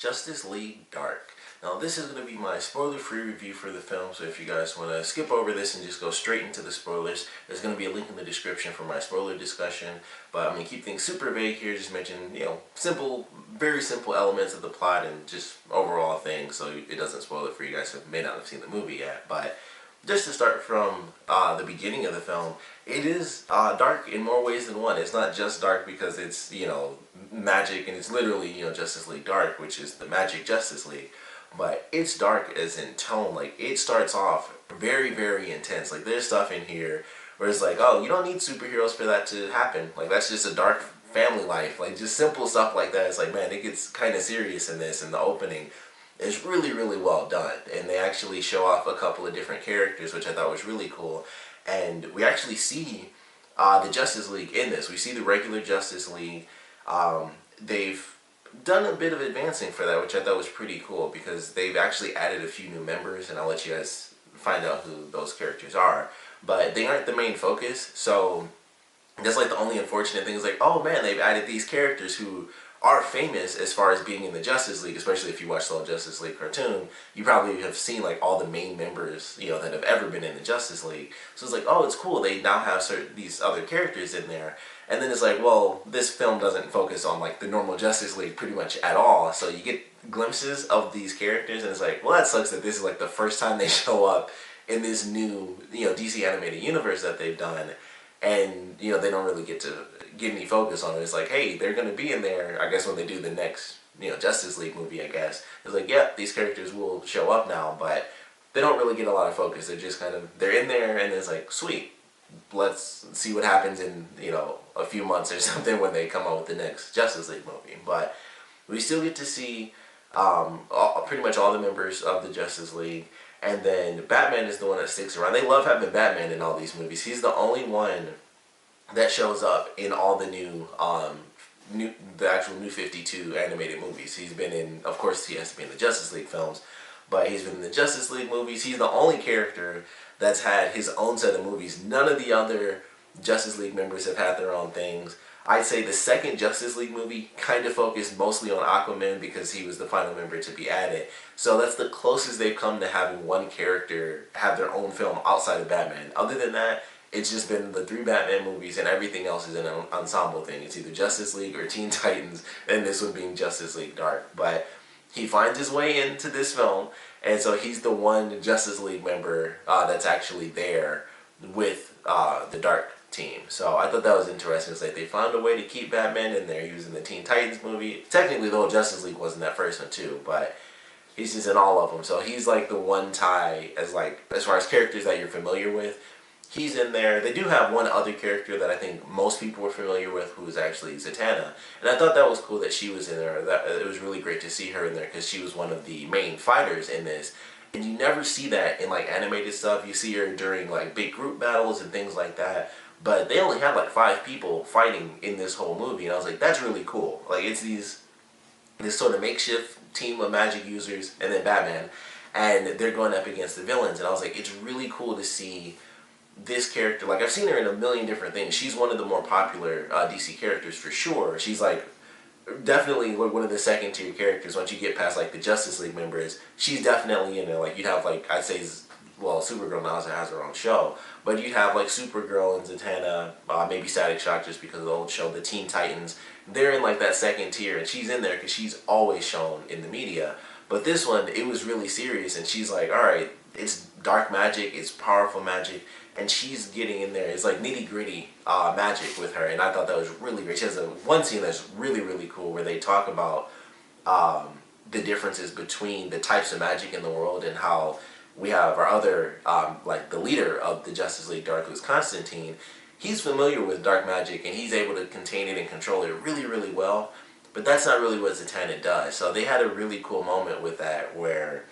Justice League Dark. Now this is going to be my spoiler-free review for the film, so if you guys want to skip over this and just go straight into the spoilers, there's going to be a link in the description for my spoiler discussion, but I'm going to keep things super vague here, just mention, simple, very simple elements of the plot and just overall things, so it doesn't spoil it for you guys who may not have seen the movie yet. But just to start from the beginning of the film, it is dark in more ways than one. It's not just dark because it's, magic and it's literally, Justice League Dark, which is the Magic Justice League. But it's dark as in tone. Like, it starts off very, very intense. Like, there's stuff in here where it's like, oh, you don't need superheroes for that to happen. Like, that's just a dark family life. Like, just simple stuff like that. It's like, man, it gets kind of serious in this, in the opening. It's really, really well done. And they actually show off a couple of different characters, which I thought was really cool. And we actually see the Justice League in this. We see the regular Justice League. They've done a bit of advancing for that, which I thought was pretty cool, because they've actually added a few new members, and I'll let you guys find out who those characters are. But they aren't the main focus, so that's like the only unfortunate thing is like, oh man, they've added these characters who are famous as far as being in the Justice League, especially if you watch the old Justice League cartoon. You probably have seen like all the main members, that have ever been in the Justice League. So it's like, oh, it's cool. They now have these other characters in there. And then it's like, well, this film doesn't focus on like the normal Justice League pretty much at all. So you get glimpses of these characters, and it's like, well, that sucks that this is like the first time they show up in this new, DC animated universe that they've done. And, they don't really get to get any focus on it. It's like, hey, they're going to be in there, I guess, when they do the next, Justice League movie, I guess. It's like, yeah, these characters will show up now, but they don't really get a lot of focus. They're just kind of, they're in there, and it's like, sweet, let's see what happens in, a few months or something when they come out with the next Justice League movie. But we still get to see pretty much all the members of the Justice League. And then Batman is the one that sticks around. They love having Batman in all these movies. He's the only one that shows up in all the the actual New 52 animated movies. He's been in, of course he has to be in the Justice League films, but he's been in the Justice League movies. He's the only character that's had his own set of movies. None of the other Justice League members have had their own things. I'd say the second Justice League movie kind of focused mostly on Aquaman because he was the final member to be added. So that's the closest they've come to having one character have their own film outside of Batman. Other than that, it's just been the 3 Batman movies, and everything else is an ensemble thing. It's either Justice League or Teen Titans, and this one being Justice League Dark. But he finds his way into this film, and so he's the one Justice League member that's actually there with the Dark team. So I thought that was interesting. It's like they found a way to keep Batman in there. He was in the Teen Titans movie. Technically, the whole Justice League was in that first one too, but he's just in all of them. So he's like the one tie as far as characters that you're familiar with. He's in there. They do have one other character that I think most people were familiar with, who is actually Zatanna. And I thought that was cool that she was in there. It was really great to see her in there because she was one of the main fighters in this. And you never see that in like animated stuff. You see her during like big group battles and things like that. But they only had like 5 people fighting in this whole movie. And I was like, that's really cool. Like, it's this sort of makeshift team of magic users and then Batman. And they're going up against the villains. And I was like, it's really cool to see this character. Like, I've seen her in a million different things. She's one of the more popular DC characters for sure. She's like definitely one of the second tier characters once you get past like the Justice League members. She's definitely in there. Like, you'd have like, I'd say, well, Supergirl now has her own show, but you'd have like Supergirl and Zatanna, maybe Static Shock just because of the old show, the Teen Titans. They're in like that second tier, and she's in there because she's always shown in the media. But this one, it was really serious, and she's like, alright, it's dark magic, it's powerful magic, and she's getting in there. It's like nitty gritty magic with her, and I thought that was really great. She has one scene that's really, really cool where they talk about the differences between the types of magic in the world, and how we have our other, like the leader of the Justice League Dark, who's Constantine. He's familiar with dark magic, and he's able to contain it and control it really, really well. But that's not really what Zatanna does. So they had a really cool moment with that where,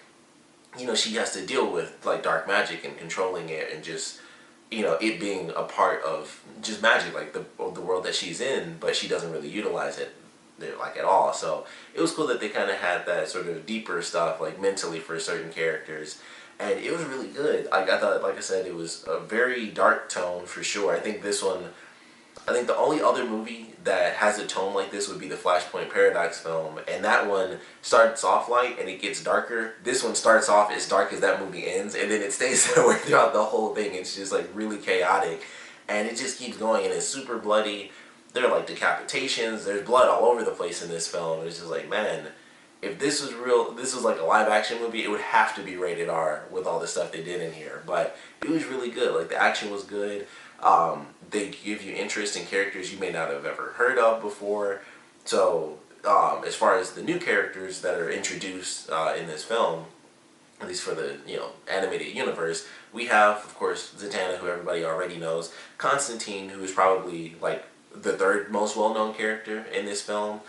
she has to deal with like dark magic and controlling it, and just, it being a part of just magic, like the world that she's in, but she doesn't really utilize it like at all. So it was cool that they kind of had that sort of deeper stuff like mentally for certain characters. And it was really good. I thought, like I said, it was a very dark tone for sure. I think this one, I think the only other movie that has a tone like this would be the Flashpoint Paradox film, and that one starts off light and it gets darker. This one starts off as dark as that movie ends, and then it stays that way throughout the whole thing. It's just like really chaotic, and it just keeps going, and it's super bloody. There are like decapitations, there's blood all over the place in this film. It's just like, man, if this was real, this was like a live action movie, it would have to be rated R with all the stuff they did in here. But it was really good. Like, the action was good. They give you interest in characters you may not have ever heard of before. So as far as the new characters that are introduced in this film, at least for the animated universe, we have, of course, Zatanna, who everybody already knows, Constantine, who is probably like the third most well-known character in this film.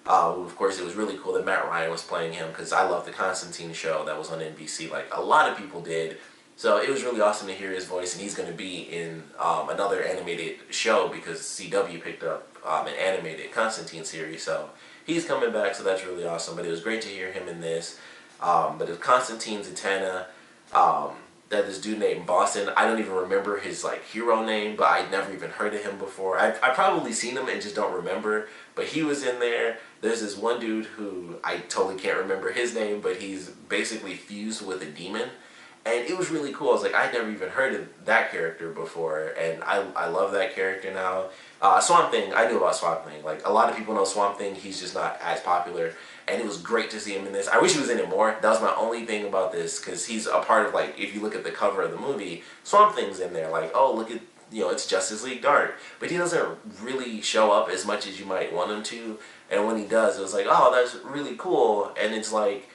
Of course, it was really cool that Matt Ryan was playing him, because I love the Constantine show that was on NBC, like a lot of people did. So it was really awesome to hear his voice, and he's going to be in another animated show, because CW picked up an animated Constantine series, so he's coming back, so that's really awesome. But it was great to hear him in this. But it was Constantine, Zatanna, that this dude named Boston. I don't even remember his like hero name, but I'd never even heard of him before. I probably seen him and just don't remember, but he was in there. There's this one dude who I totally can't remember his name, but he's basically fused with a demon. And it was really cool. I was like, I'd never even heard of that character before, and I love that character now. Swamp Thing, I knew about Swamp Thing. Like, a lot of people know Swamp Thing, he's just not as popular, and it was great to see him in this. I wish he was in it more. That was my only thing about this, because he's a part of, like, if you look at the cover of the movie, Swamp Thing's in there. Like, oh, look at, it's Justice League Dark. But he doesn't really show up as much as you might want him to, and when he does, it was like, oh, that's really cool, and it's like,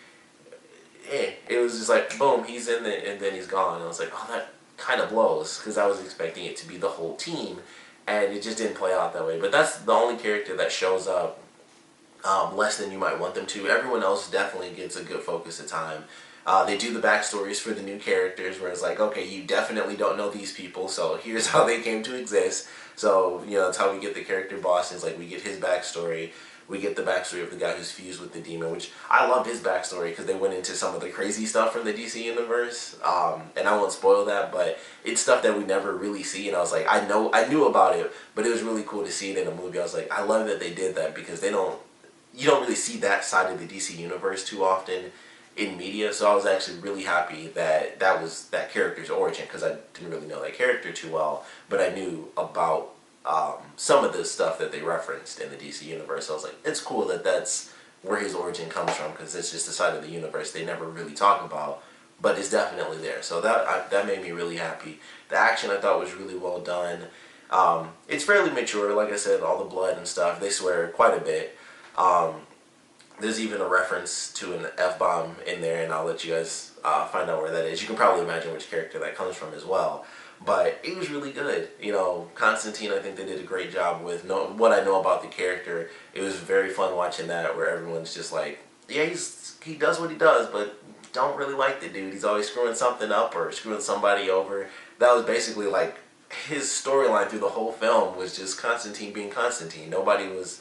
it was just like, boom, he's in it, and then he's gone. And I was like, oh, that kind of blows, because I was expecting it to be the whole team, and it just didn't play out that way. But that's the only character that shows up less than you might want them to. Everyone else definitely gets a good focus of time. They do the backstories for the new characters, where it's like, okay, you definitely don't know these people, so here's how they came to exist. So, that's how we get the character Boston. It's like, we get his backstory. We get the backstory of the guy who's fused with the demon, which I loved his backstory, because they went into some of the crazy stuff from the DC universe, and I won't spoil that, but it's stuff that we never really see, and I was like, I knew about it, but it was really cool to see it in a movie. I was like, I love that they did that, because you don't really see that side of the DC universe too often in media, so I was actually really happy that that was that character's origin, because I didn't really know that character too well, but I knew about some of the stuff that they referenced in the DC universe. So I was like, it's cool that that's where his origin comes from, because it's just a side of the universe they never really talk about, but it's definitely there. So that made me really happy. The action, I thought, was really well done. It's fairly mature, like I said, all the blood and stuff, they swear quite a bit. There's even a reference to an F-bomb in there, and I'll let you guys find out where that is. You can probably imagine which character that comes from as well. But it was really good. Constantine, I think they did a great job with what I know about the character. It was very fun watching that, where everyone's just like, yeah, he does what he does, but don't really like the dude. He's always screwing something up or screwing somebody over. That was basically like his storyline through the whole film, was just Constantine being Constantine. Nobody was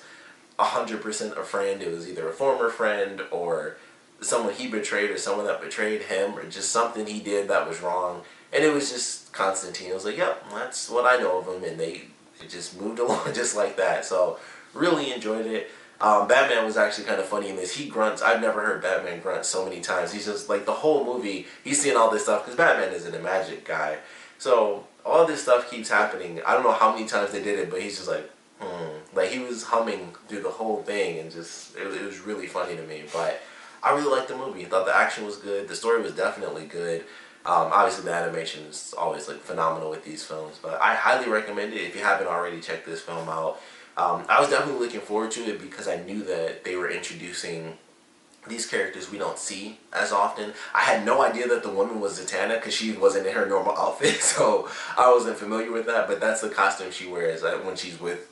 100% a friend. It was either a former friend or someone he betrayed, or someone that betrayed him, or just something he did that was wrong. And it was just Constantine. I was like, yep, that's what I know of him, and it just moved along just like that. So really enjoyed it. Batman was actually kind of funny in this. He grunts. I've never heard Batman grunt so many times. He's just like, the whole movie, he's seeing all this stuff, because Batman isn't a magic guy. So all this stuff keeps happening. I don't know how many times they did it, but he's just like, like, he was humming through the whole thing, and just, it was really funny to me. But I really liked the movie. I thought the action was good. The story was definitely good. Obviously, the animation is always like phenomenal with these films, but I highly recommend it if you haven't already checked this film out. I was definitely looking forward to it, because I knew that they were introducing these characters we don't see as often. I had no idea that the woman was Zatanna, because she wasn't in her normal outfit, so I wasn't familiar with that, but that's the costume she wears when she's with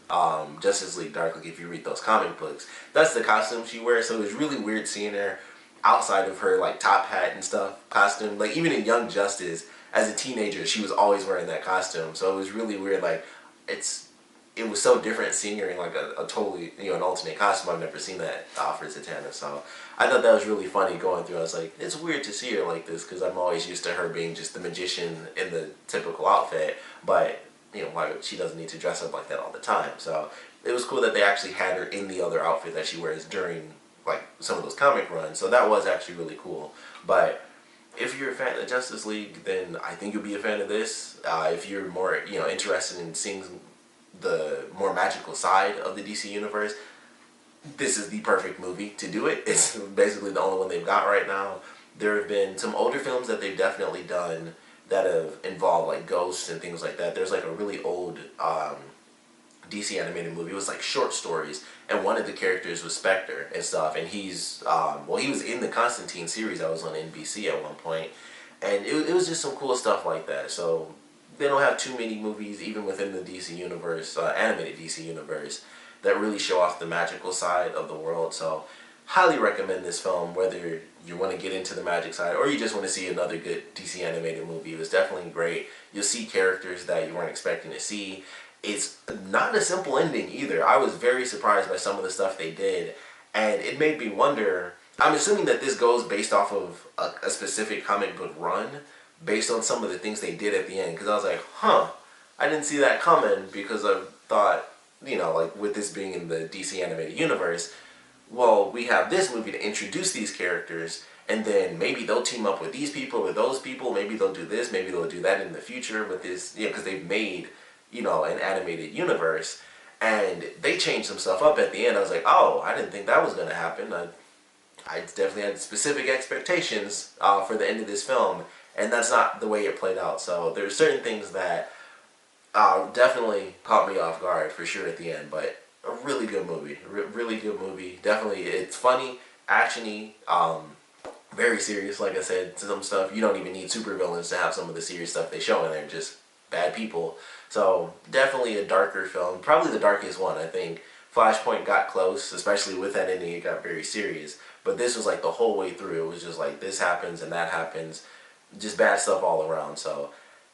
Justice League Dark. Like, if you read those comic books, that's the costume she wears, so it was really weird seeing her outside of her like top hat and stuff costume. Like, even in Young Justice, as a teenager, she was always wearing that costume, so it was really weird. Like, it was so different seeing her in like a totally, an alternate costume. I've never seen that for Zatanna, so I thought that was really funny going through. I was like, it's weird to see her like this, because I'm always used to her being just the magician in the typical outfit, but why she doesn't need to dress up like that all the time. So it was cool that they actually had her in the other outfit that she wears during like some of those comic runs. So that was actually really cool. But if you're a fan of Justice League, then I think you'll be a fan of this. If you're more interested in seeing the more magical side of the DC universe, this is the perfect movie to do it. It's basically the only one they've got right now. There have been some older films that they've definitely done that have involved like ghosts and things like that. There's like a really old DC animated movie. It was like short stories, and one of the characters was Spectre and stuff. And he's he was in the Constantine series that was on NBC at one point, and it was just some cool stuff like that. So they don't have too many movies, even within the DC universe, animated DC universe, that really show off the magical side of the world. So highly recommend this film, whether you want to get into the magic side or you just want to see another good DC animated movie. It was definitely great. You'll see characters that you weren't expecting to see. It's not a simple ending either. I was very surprised by some of the stuff they did, and it made me wonder. I'm assuming that this goes based off of a specific comic book run, based on some of the things they did at the end, because I was like, I didn't see that coming, because I thought, like with this being in the DC animated universe, well, we have this movie to introduce these characters, and then maybe they'll team up with these people or those people, maybe they'll do this, maybe they'll do that in the future with this, because they've made, an animated universe, and they changed some stuff up at the end. I was like, oh, I didn't think that was going to happen. I definitely had specific expectations for the end of this film, and that's not the way it played out. So there's certain things that definitely caught me off guard for sure at the end, but a really good movie. Really good movie. Definitely, it's funny, actiony, very serious. Like I said, some stuff you don't even need supervillains to have some of the serious stuff they show in there. Just bad people. So definitely a darker film. Probably the darkest one, I think. Flashpoint got close, especially with that ending. It got very serious. But this was like the whole way through. It was just like this happens and that happens. Just bad stuff all around. So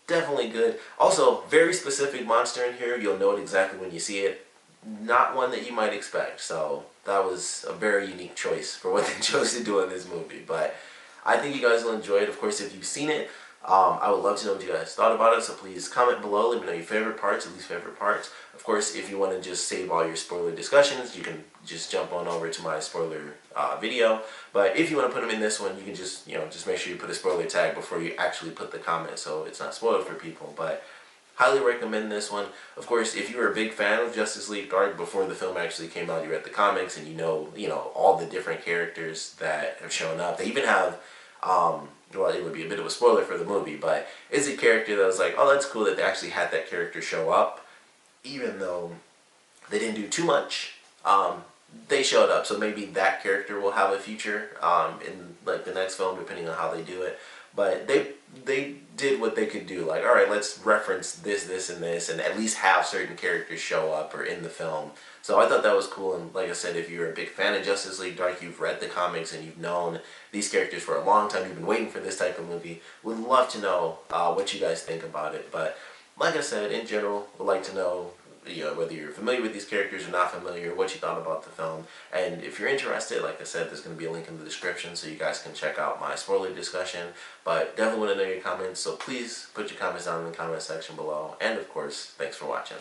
definitely good. Also, very specific monster in here. You'll know it exactly when you see it. Not one that you might expect. So that was a very unique choice for what they chose to do in this movie. But I think you guys will enjoy it. Of course, if you've seen it, I would love to know what you guys thought about it. So please comment below. Let me know your favorite parts, at least favorite parts. Of course, if you want to just save all your spoiler discussions, you can just jump on over to my spoiler video. But if you want to put them in this one, you can just just make sure you put a spoiler tag before you actually put the comment, so it's not spoiled for people. But highly recommend this one. Of course, if you were a big fan of Justice League Dark before the film actually came out, you read the comics and you know all the different characters that have shown up. They even have well, it would be a bit of a spoiler for the movie, but it's a character that was like, oh, that's cool that they actually had that character show up, even though they didn't do too much. They showed up, so maybe that character will have a future in like the next film, depending on how they do it. But they did what they could do. Like, all right, let's reference this, and this, and at least have certain characters show up or in the film. So I thought that was cool. And like I said, if you're a big fan of Justice League Dark, you've read the comics and you've known these characters for a long time, you've been waiting for this type of movie, would love to know what you guys think about it. But like I said, in general, would like to know whether you're familiar with these characters or not familiar, what you thought about the film. And if you're interested, like I said, there's going to be a link in the description so you guys can check out my spoiler discussion. But definitely want to know your comments, so please put your comments down in the comment section below. And of course, thanks for watching.